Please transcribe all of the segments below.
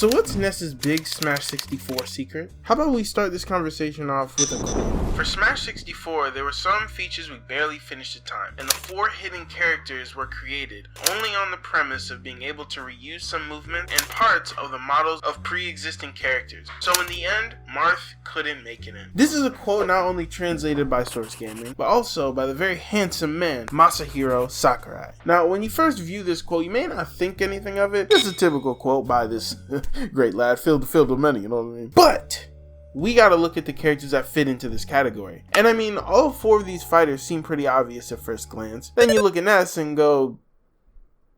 So what's Ness's big Smash 64 secret? How about we start this conversation off with a quote. For Smash 64, there were some features we barely finished in time, and the 4 hidden characters were created only on the premise of being able to reuse some movement and parts of the models of pre-existing characters. So in the end, Marth couldn't make it in. This is a quote not only translated by Source Gaming, but also by the very handsome man, Masahiro Sakurai. Now, when you first view this quote, you may not think anything of it. It's a typical quote by this great lad, filled with money, you know what I mean? But we gotta look at the characters that fit into this category. And I mean, all 4 of these fighters seem pretty obvious at first glance. Then you look at Ness and go,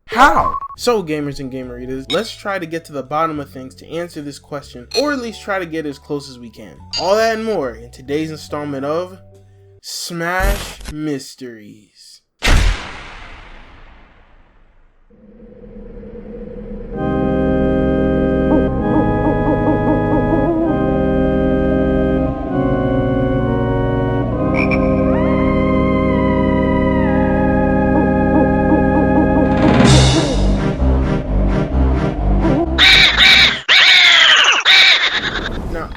how? So gamers and gamer eaters, let's try to get to the bottom of things to answer this question, or at least try to get as close as we can. All that and more in today's installment of Smash Mysteries.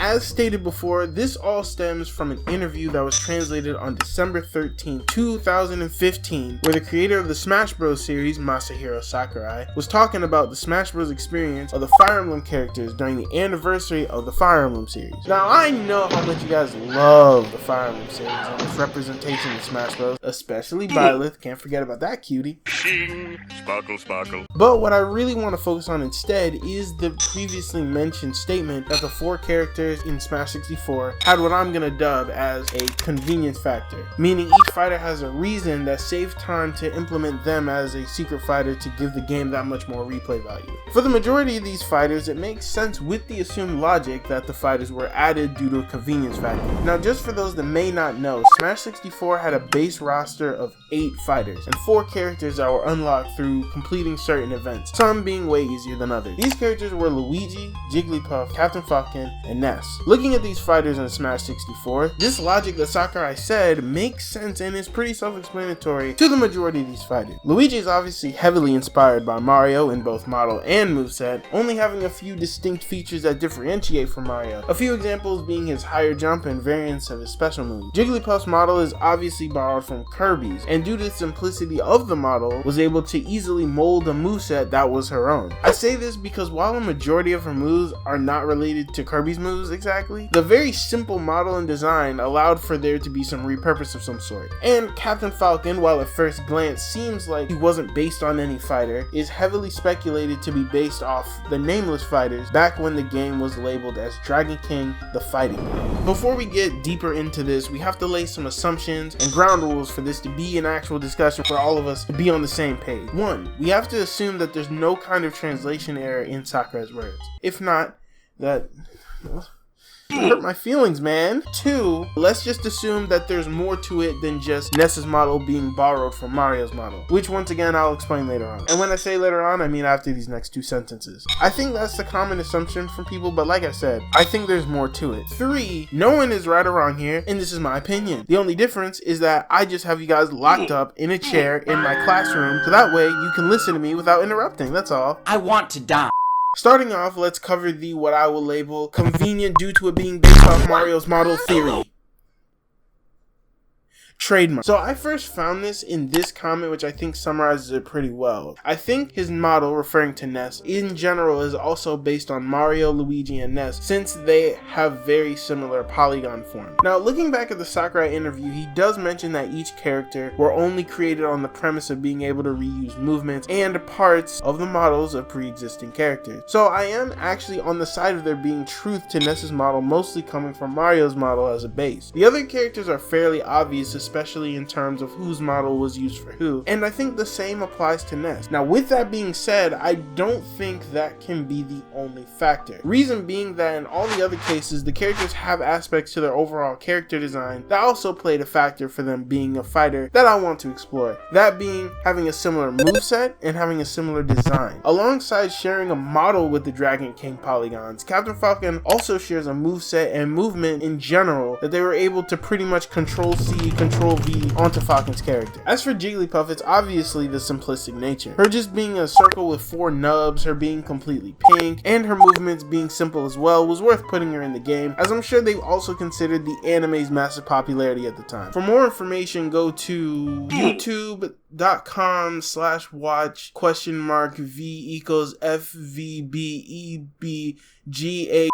As stated before, this all stems from an interview that was translated on December 13, 2015, where the creator of the Smash Bros. Series, Masahiro Sakurai, was talking about the Smash Bros. Experience of the Fire Emblem characters during the anniversary of the Fire Emblem series. Now, I know how much you guys love the Fire Emblem series and its representation in Smash Bros., especially Byleth, can't forget about that cutie. Sparkle, sparkle. But what I really want to focus on instead is the previously mentioned statement that the 4 characters in Smash 64 had what I'm gonna dub as a convenience factor, meaning each fighter has a reason that saved time to implement them as a secret fighter to give the game that much more replay value. For the majority of these fighters, it makes sense with the assumed logic that the fighters were added due to a convenience factor. Now, just for those that may not know, Smash 64 had a base roster of 8 fighters and 4 characters that were unlocked through completing certain events, some being way easier than others. These characters were Luigi, Jigglypuff, Captain Falcon, and Ness. Looking at these fighters in Smash 64, this logic that Sakurai said makes sense and is pretty self-explanatory to the majority of these fighters. Luigi is obviously heavily inspired by Mario in both model and moveset, only having a few distinct features that differentiate from Mario. A few examples being his higher jump and variants of his special move. Jigglypuff's model is obviously borrowed from Kirby's, and due to the simplicity of the model, was able to easily mold a moveset that was her own. I say this because while a majority of her moves are not related to Kirby's moves exactly, the very simple model and design allowed for there to be some repurpose of some sort. And Captain Falcon, while at first glance seems like he wasn't based on any fighter, is heavily speculated to be based off the nameless fighters back when the game was labeled as Dragon King: The Fighting Game. Before we get deeper into this, we have to lay some assumptions and ground rules for this to be an actual discussion for all of us to be on the same page. 1. We have to assume that there's no kind of translation error in Sakurai's words. If not, that hurt my feelings, man. 2, let's just assume that there's more to it than just Ness's model being borrowed from Mario's model, which once again I'll explain later on. And when I say later on, I mean after these next 2 sentences. I think that's the common assumption from people, but like I said, I think there's more to it. 3, no one is right or wrong here, and this is my opinion. The only difference is that I just have you guys locked up in a chair in my classroom, so that way you can listen to me without interrupting, that's all. I want to die. Starting off, let's cover the what I will label convenient due to it being based off Mario's model theory. Trademark. So I first found this in this comment, which I think summarizes it pretty well. I think his model, referring to Ness, in general is also based on Mario, Luigi, and Ness, since they have very similar polygon form. Now, looking back at the Sakurai interview, he does mention that each character were only created on the premise of being able to reuse movements and parts of the models of pre-existing characters. So I am actually on the side of there being truth to Ness's model, mostly coming from Mario's model as a base. The other characters are fairly obvious, especially in terms of whose model was used for who, and I think the same applies to Ness. Now, with that being said, I don't think that can be the only factor. Reason being that in all the other cases, the characters have aspects to their overall character design that also played a factor for them being a fighter that I want to explore. That being having a similar moveset and having a similar design. Alongside sharing a model with the Dragon King polygons, Captain Falcon also shares a moveset and movement in general that they were able to pretty much Control-C, Control Control-V onto Falcon's character. As for Jigglypuff, it's obviously the simplistic nature. Her just being a circle with 4 nubs, her being completely pink, and her movements being simple as well was worth putting her in the game, as I'm sure they've also considered the anime's massive popularity at the time. For more information, go to youtube.com/watch?v=FVBEBGA.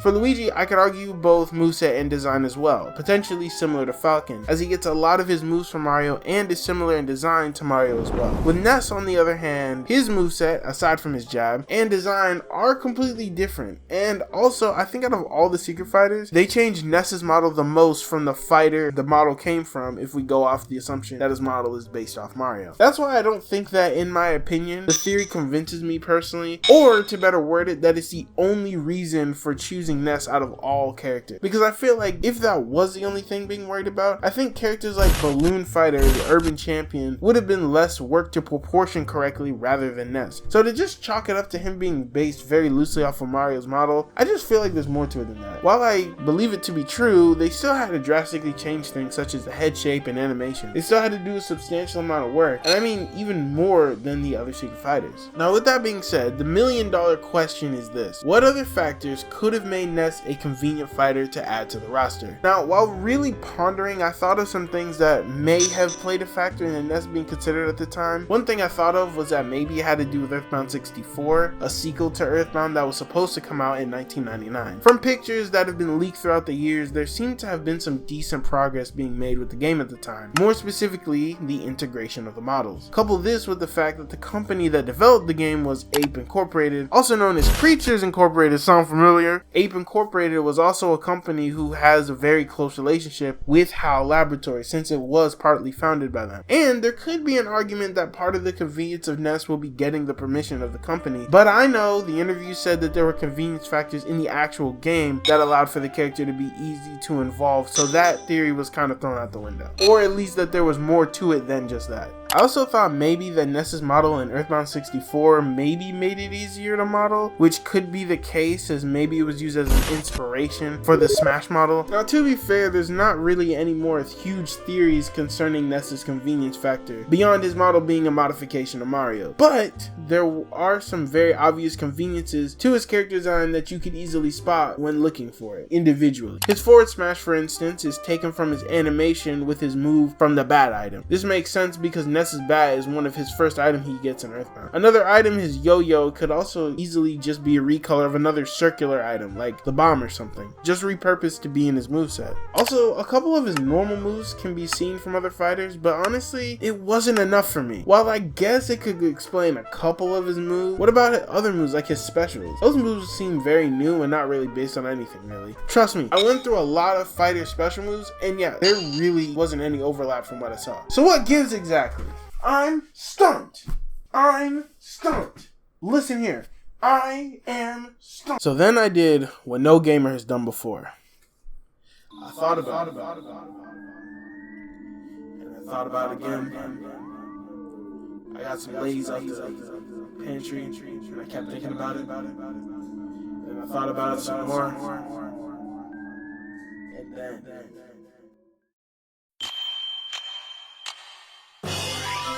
For Luigi, I could argue both moveset and design as well, potentially similar to Falcon, as he gets a lot of his moves from Mario and is similar in design to Mario as well. With Ness, on the other hand, his moveset, aside from his jab, and design are completely different, and also, I think out of all the Secret Fighters, they changed Ness's model the most from the fighter the model came from, if we go off the assumption that his model is based off Mario. That's why I don't think that, in my opinion, the theory convinces me personally, or to better word it, that it's the only reason for choosing Ness out of all characters, because I feel like if that was the only thing being worried about, I think characters like Balloon Fighter, the Urban Champion, would have been less work to proportion correctly rather than Ness. So to just chalk it up to him being based very loosely off of Mario's model, I just feel like there's more to it than that. While I believe it to be true, they still had to drastically change things such as the head shape and animation. They still had to do a substantial amount of work, and I mean even more than the other Secret Fighters. Now with that being said, the $1,000,000 question is this: what other factors could have made Ness a convenient fighter to add to the roster? Now, while really pondering, I thought of some things that may have played a factor in the Ness being considered at the time. One thing I thought of was that maybe it had to do with Earthbound 64, a sequel to Earthbound that was supposed to come out in 1999. From pictures that have been leaked throughout the years, there seemed to have been some decent progress being made with the game at the time, more specifically the integration of the models. Couple this with the fact that the company that developed the game was Ape Incorporated, also known as Creatures Incorporated. Sound familiar? Ape Incorporated was also a company who has a very close relationship with HAL Laboratories, since it was partly founded by them. And there could be an argument that part of the convenience of Ness will be getting the permission of the company, but I know the interview said that there were convenience factors in the actual game that allowed for the character to be easy to involve, so that theory was kind of thrown out the window, or at least that there was more to it than just that. I also thought maybe that Ness's model in Earthbound 64 maybe made it easier to model, which could be the case, as maybe it was used as an inspiration for the Smash model. Now to be fair, there's not really any more huge theories concerning Ness's convenience factor, beyond his model being a modification of Mario. But there are some very obvious conveniences to his character design that you could easily spot when looking for it individually. His forward smash, for instance, is taken from his animation with his move from the bat item. This makes sense because Ness's bat is one of his first items he gets in Earthbound. Another item, his yo-yo, could also easily just be a recolor of another circular item, like the bomb or something, just repurposed to be in his moveset. Also, a couple of his normal moves can be seen from other fighters, but honestly, it wasn't enough for me. While I guess it could explain a couple of his moves, what about other moves like his specials? Those moves seem very new and not really based on anything really. Trust me, I went through a lot of fighter special moves, and yeah, there really wasn't any overlap from what I saw. So what gives exactly? I'm stumped. I'm stumped. Listen here. I am stumped. So then I did what no gamer has done before. I thought about it. And I thought about it again. I got some lays out the pantry, and I kept thinking about it. And I thought about it some more. And then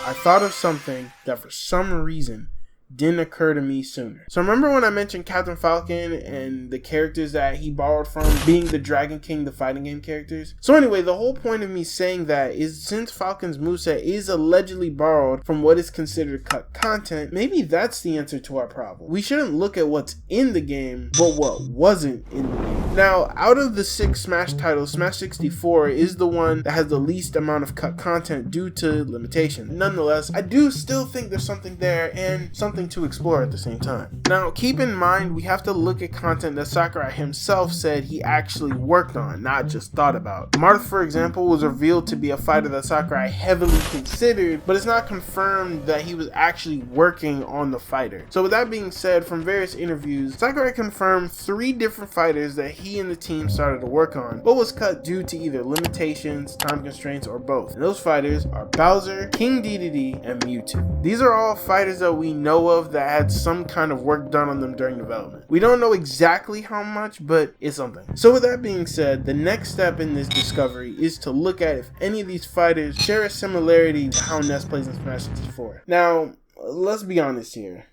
I thought of something that for some reason didn't occur to me sooner. So remember when I mentioned Captain Falcon and the characters that he borrowed from being the Dragon King, the fighting game characters? So anyway, the whole point of me saying that is, since Falcon's moveset is allegedly borrowed from what is considered cut content, maybe that's the answer to our problem. We shouldn't look at what's in the game, but what wasn't in the game. Now, out of the 6 Smash titles, Smash 64 is the one that has the least amount of cut content due to limitation. Nonetheless, I do still think there's something there and something to explore at the same time. Now, keep in mind, we have to look at content that Sakurai himself said he actually worked on, not just thought about. Marth, for example, was revealed to be a fighter that Sakurai heavily considered, but it's not confirmed that he was actually working on the fighter. So with that being said, from various interviews, Sakurai confirmed 3 different fighters that he and the team started to work on, but was cut due to either limitations, time constraints, or both. And those fighters are Bowser, King Dedede, and Mewtwo. These are all fighters that we know of that had some kind of work done on them during development. We don't know exactly how much, but it's something. So with that being said, the next step in this discovery is to look at if any of these fighters share a similarity to how Ness plays in Smash 64. Now, let's be honest here.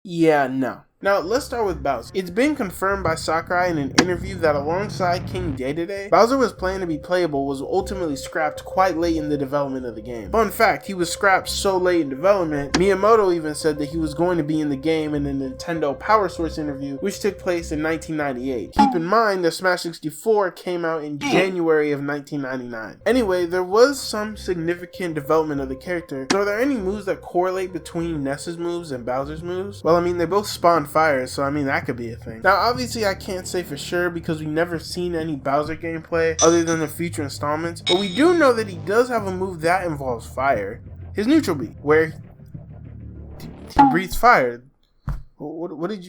Yeah, no. Now, let's start with Bowser. It's been confirmed by Sakurai in an interview that alongside King Dedede, Bowser was planned to be playable, was ultimately scrapped quite late in the development of the game. Fun fact, he was scrapped so late in development, Miyamoto even said that he was going to be in the game in a Nintendo Power Source interview, which took place in 1998. Keep in mind that Smash 64 came out in January of 1999. Anyway, there was some significant development of the character. So are there any moves that correlate between Ness's moves and Bowser's moves? Well, I mean, they both spawn fire, so I mean that could be a thing. Now obviously I can't say for sure because we've never seen any Bowser gameplay other than the future installments, but we do know that he does have a move that involves fire, his neutral beat, where he breathes fire. What did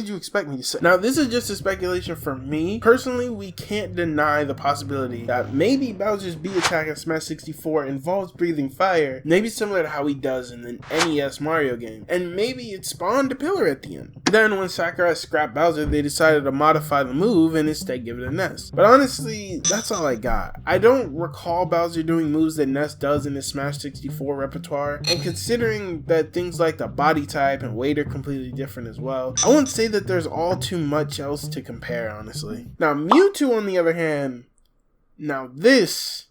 you expect me to say? Now this is just a speculation from me. Personally, we can't deny the possibility that maybe Bowser's B attack in Smash 64 involves breathing fire, maybe similar to how he does in the NES Mario game, and maybe it spawned a pillar at the end. Then when Sakurai scrapped Bowser, they decided to modify the move and instead give it a Ness. But honestly, that's all I got. I don't recall Bowser doing moves that Ness does in his Smash 64 repertoire, and considering that things like the body type and weight are completely different as well, I wouldn't say that there's all too much else to compare, honestly. Now Mewtwo on the other hand, now this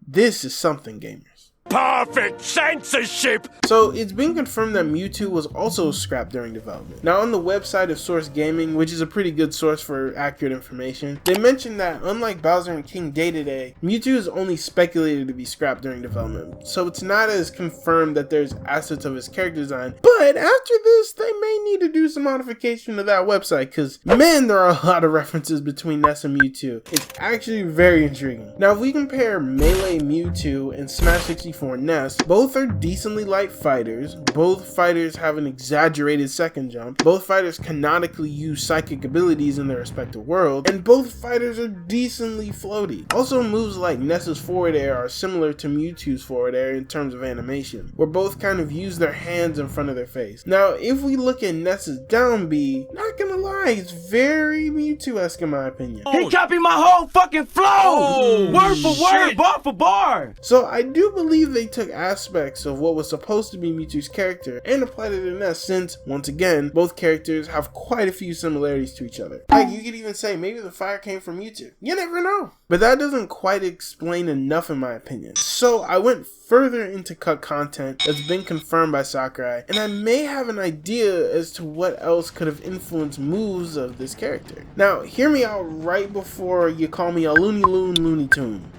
is something, gamers. Perfect censorship! So it's been confirmed that Mewtwo was also scrapped during development. Now on the website of Source Gaming, which is a pretty good source for accurate information, they mentioned that unlike Bowser and King Dedede, Mewtwo is only speculated to be scrapped during development. So it's not as confirmed that there's assets of his character design, but after this they may need to do some modification to that website because man, there are a lot of references between Ness and Mewtwo. It's actually very intriguing. Now if we compare Melee Mewtwo and Smash 64 Ness, both are decently light fighters, both fighters have an exaggerated second jump, both fighters canonically use psychic abilities in their respective world, and both fighters are decently floaty. Also, moves like Ness's forward air are similar to Mewtwo's forward air in terms of animation, where both kind of use their hands in front of their face. Now, if we look at Ness's down B, not gonna lie, it's very Mewtwo-esque in my opinion. He copied my whole fucking flow! Word for word, bar for bar! So I do believe they took aspects of what was supposed to be Mewtwo's character and applied it to Ness since, once again, both characters have quite a few similarities to each other. Like, you could even say maybe the fire came from Mewtwo. You never know. But that doesn't quite explain enough in my opinion. So I went further into cut content that's been confirmed by Sakurai, and I may have an idea as to what else could have influenced moves of this character. Now, hear me out right before you call me a Looney Tune.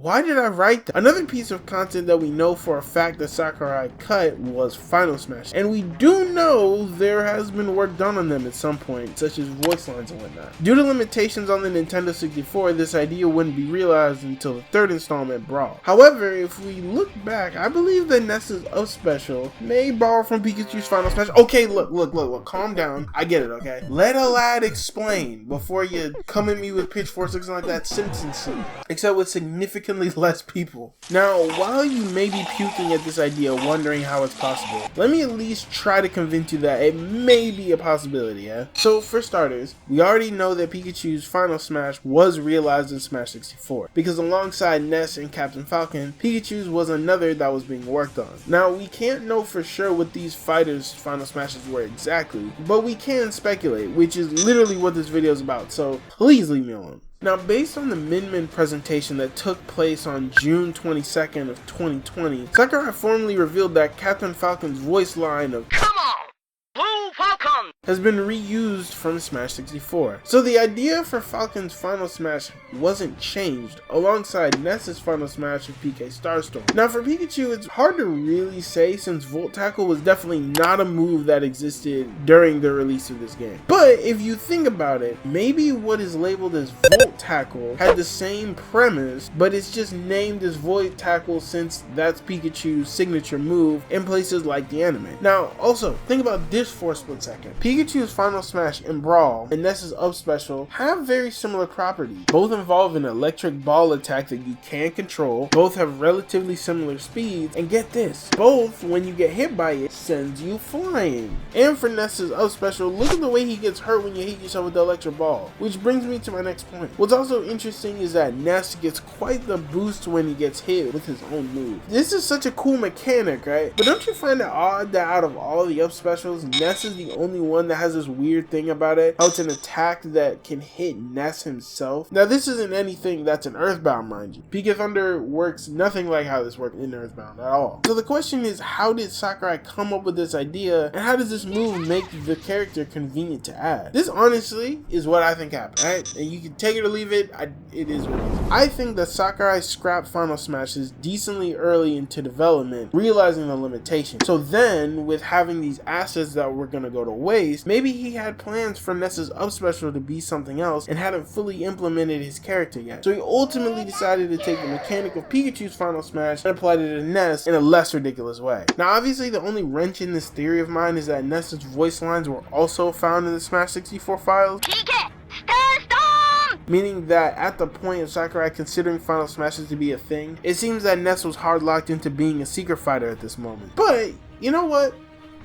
Why did I write that? Another piece of content that we know for a fact that Sakurai cut was Final Smash, and we do know there has been work done on them at some point, such as voice lines and whatnot. Due to limitations on the Nintendo 64, this idea wouldn't be realized until the third installment, Brawl. However, if we look back, I believe that Ness's Up Special may borrow from Pikachu's Final Smash. Okay, look, calm down. I get it, okay? Let a lad explain before you come at me with pitchforks looking like that Simpsons scene. Except with significantly less people. Now, while you may be puking at this idea, wondering how it's possible, let me at least try to convince you that it may be a possibility, yeah? So, for starters, we already know that Pikachu's Final Smash was realized in Smash 64, because alongside Ness and Captain Falcon, Pikachu's was another that was being worked on. Now, we can't know for sure what these fighters' Final Smashes were exactly, but we can speculate, which is literally what this video is about, so please leave me alone. Now, based on the Min presentation that took place on June 22nd of 2020, Sakurai formally revealed that Captain Falcon's voice line of "Come on, Blue Falcon!" has been reused from Smash 64. So the idea for Falcon's Final Smash wasn't changed, alongside Ness's Final Smash of PK Starstorm. Now for Pikachu, it's hard to really say since Volt Tackle was definitely not a move that existed during the release of this game. But if you think about it, maybe what is labeled as Volt Volt Tackle had the same premise, but it's just named as Void Tackle since that's Pikachu's signature move in places like the anime. Now, also, think about this for a split second. Pikachu's Final Smash and Brawl and Ness's Up Special have very similar properties. Both involve an electric ball attack that you can control, both have relatively similar speeds, and get this, both, when you get hit by it, sends you flying. And for Ness's Up Special, look at the way he gets hurt when you hit yourself with the electric ball. Which brings me to my next point. What's also interesting is that Ness gets quite the boost when he gets hit with his own move. This is such a cool mechanic, right? But don't you find it odd that out of all the Up Specials, Ness is the only one that has this weird thing about it? How it's an attack that can hit Ness himself? Now this isn't anything that's in Earthbound, mind you. Pika Thunder works nothing like how this works in Earthbound at all. So the question is, how did Sakurai come up with this idea, and how does this move make the character convenient to add? This honestly is what I think happened, right? And you can take it or leave it, it is what it is. I think that Sakurai scrapped Final Smashes decently early into development, realizing the limitation. So then, with having these assets that were gonna go to waste, maybe he had plans for Ness's Up Special to be something else and hadn't fully implemented his character yet. So he ultimately decided to take the mechanic of Pikachu's Final Smash and applied it to Ness in a less ridiculous way. Now obviously the only wrench in this theory of mine is that Ness's voice lines were also found in the Smash 64 files. Meaning that at the point of Sakurai considering Final Smashes to be a thing, it seems that Ness was hard locked into being a secret fighter at this moment. But, you know what?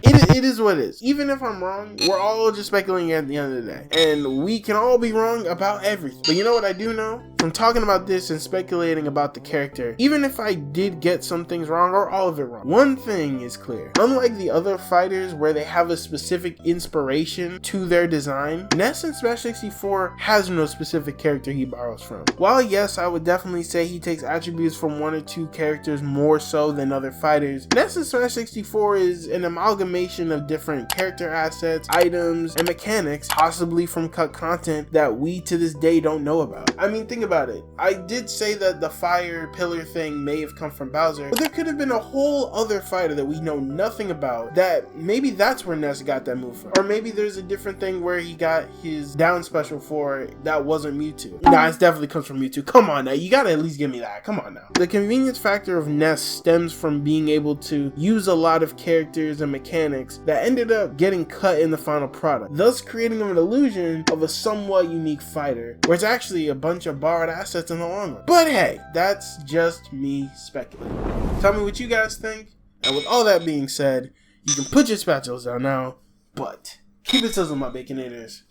It is what it is. Even if I'm wrong, we're all just speculating at the end of the day. And we can all be wrong about everything. But you know what I do know? From talking about this and speculating about the character, even if I did get some things wrong or all of it wrong, one thing is clear. Unlike the other fighters where they have a specific inspiration to their design, Ness in Smash 64 has no specific character he borrows from. While yes, I would definitely say he takes attributes from one or two characters more so than other fighters, Ness in Smash 64 is an amalgamation of different character assets, items, and mechanics, possibly from cut content that we to this day don't know about. I mean, think about it. I did say that the fire pillar thing may have come from Bowser, but there could have been a whole other fighter that we know nothing about that maybe that's where Ness got that move from. Or maybe there's a different thing where he got his down special for that wasn't Mewtwo. Nah, it definitely comes from Mewtwo. Come on now, you gotta at least give me that. Come on now. The convenience factor of Ness stems from being able to use a lot of characters and mechanics that ended up getting cut in the final product, thus creating an illusion of a somewhat unique fighter, where it's actually a bunch of borrowed assets in the long run. But hey, that's just me speculating. Tell me what you guys think, and with all that being said, you can put your spatulas down now, but keep it sizzling, my Baconators.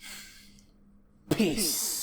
Peace.